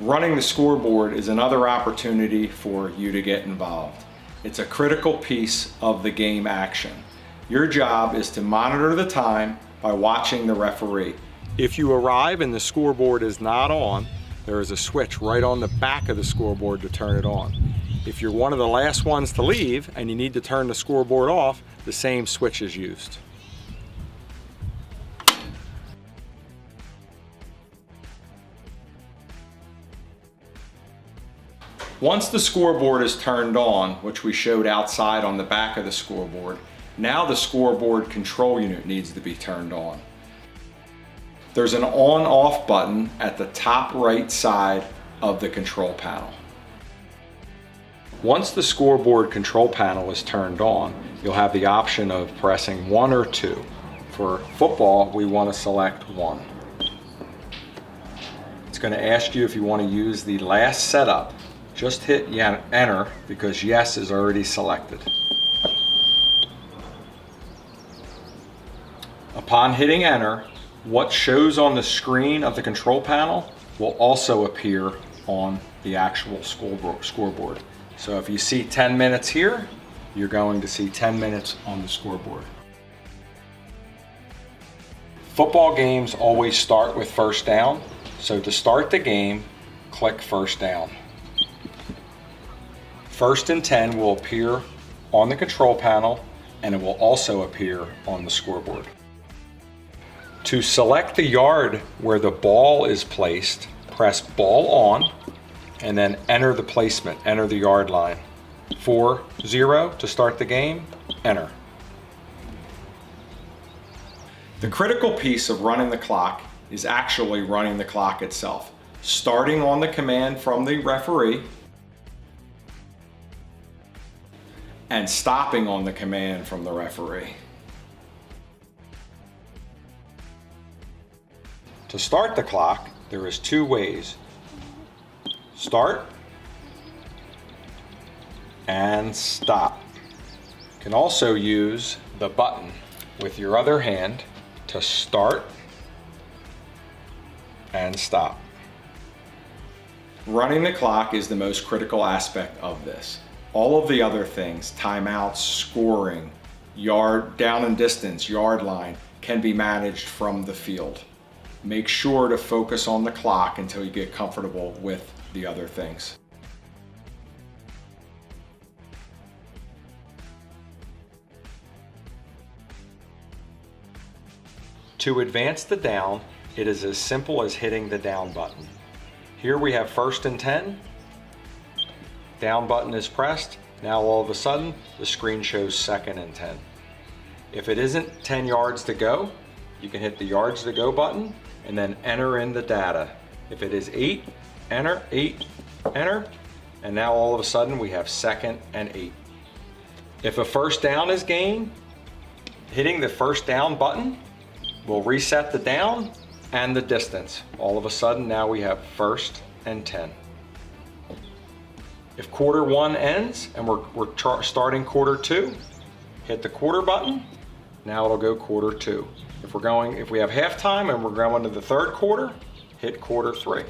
Running the scoreboard is another opportunity for you to get involved. It's a critical piece of the game action. Your job is to monitor the time by watching the referee. If you arrive and the scoreboard is not on, there is a switch right on the back of the scoreboard to turn it on. If you're one of the last ones to leave and you need to turn the scoreboard off, the same switch is used. Once the scoreboard is turned on, which we showed outside on the back of the scoreboard, now the scoreboard control unit needs to be turned on. There's an on-off button at the top right side of the control panel. Once the scoreboard control panel is turned on, you'll have the option of pressing 1 or 2. For football, we want to select 1. It's going to ask you if you want to use the last setup. Just hit enter because yes is already selected. Upon hitting enter, what shows on the screen of the control panel will also appear on the actual scoreboard. So if you see 10 minutes here, you're going to see 10 minutes on the scoreboard. Football games always start with first down, so to start the game, click first down. First and 10 will appear on the control panel and it will also appear on the scoreboard. To select the yard where the ball is placed, press ball on and then enter the placement, enter the yard line. 4-0 to start the game, enter. The critical piece of running the clock is actually running the clock itself, starting on the command from the referee and stopping on the command from the referee. To start the clock, there is 2 ways. Start and stop. You can also use the button with your other hand to start and stop. Running the clock is the most critical aspect of this. All of the other things, timeouts, scoring, yard, down and distance, yard line, can be managed from the field. Make sure to focus on the clock until you get comfortable with the other things. To advance the down, it is as simple as hitting the down button. Here we have first and 10. Down button is pressed. Now all of a sudden, the screen shows second and 10. If it isn't 10 yards to go, you can hit the yards to go button and then enter in the data. If it is 8, enter, 8, enter, and now all of a sudden we have second and 8. If a first down is gained, hitting the first down button will reset the down and the distance. All of a sudden now we have first and 10. If quarter 1 ends and we're starting quarter 2, hit the quarter button. Now it'll go quarter 2. If we have halftime and we're going to the third quarter, hit quarter 3.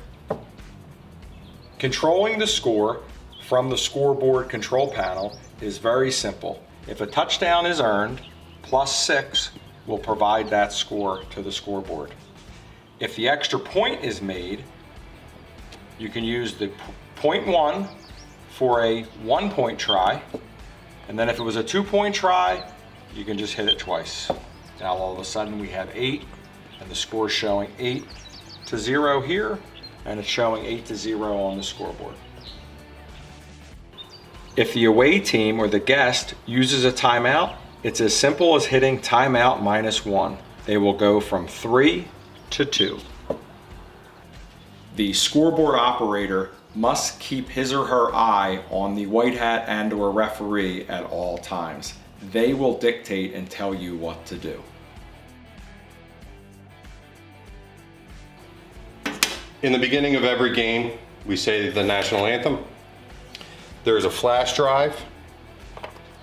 Controlling the score from the scoreboard control panel is very simple. If a touchdown is earned, +6 will provide that score to the scoreboard. If the extra point is made, you can use the .1 for a 1-point try, and then if it was a 2-point try, you can just hit it twice. Now all of a sudden we have 8, and the score is showing 8-0 here, and it's showing 8-0 on the scoreboard. If the away team or the guest uses a timeout, it's as simple as hitting timeout -1. They will go from 3 to 2. The scoreboard operator must keep his or her eye on the white hat and or referee at all times. They will dictate and tell you what to do. In the beginning of every game, we say the national anthem. There's a flash drive.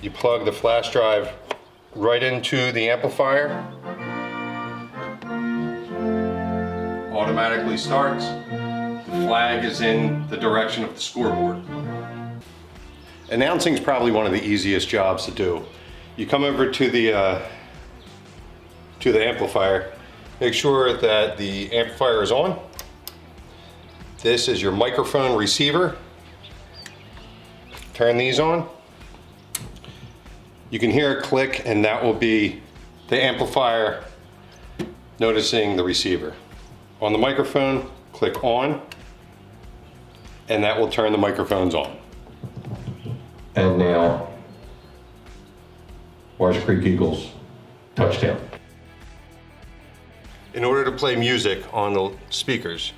You plug the flash drive right into the amplifier. Automatically starts. The The flag is in the direction of the scoreboard. Announcing is probably one of the easiest jobs to do. You come over to the amplifier, make sure that the amplifier is on. This is your microphone receiver. Turn these on. You can hear a click, and that will be the amplifier noticing the receiver. On the microphone, click on, and that will turn the microphones on. And now, Marsh Creek Eagles, touchdown. In order to play music on the speakers,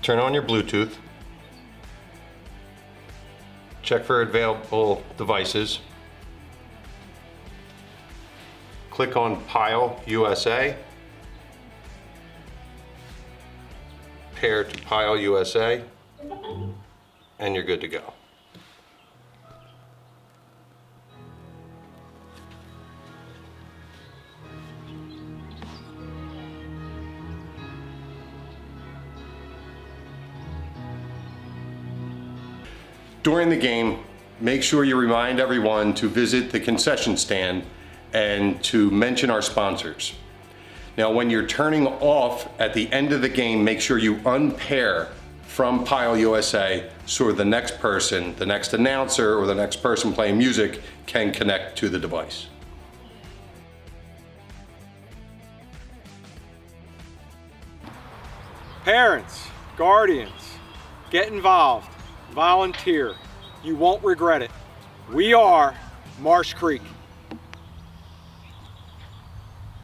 turn on your Bluetooth, check for available devices, click on Pile USA, pair to Pile USA, and you're good to go. During the game, make sure you remind everyone to visit the concession stand and to mention our sponsors. Now, when you're turning off at the end of the game, make sure you unpair from Pile USA so the next person, the next announcer, or the next person playing music can connect to the device. Parents, guardians, get involved. Volunteer. You won't regret it. We are Marsh Creek.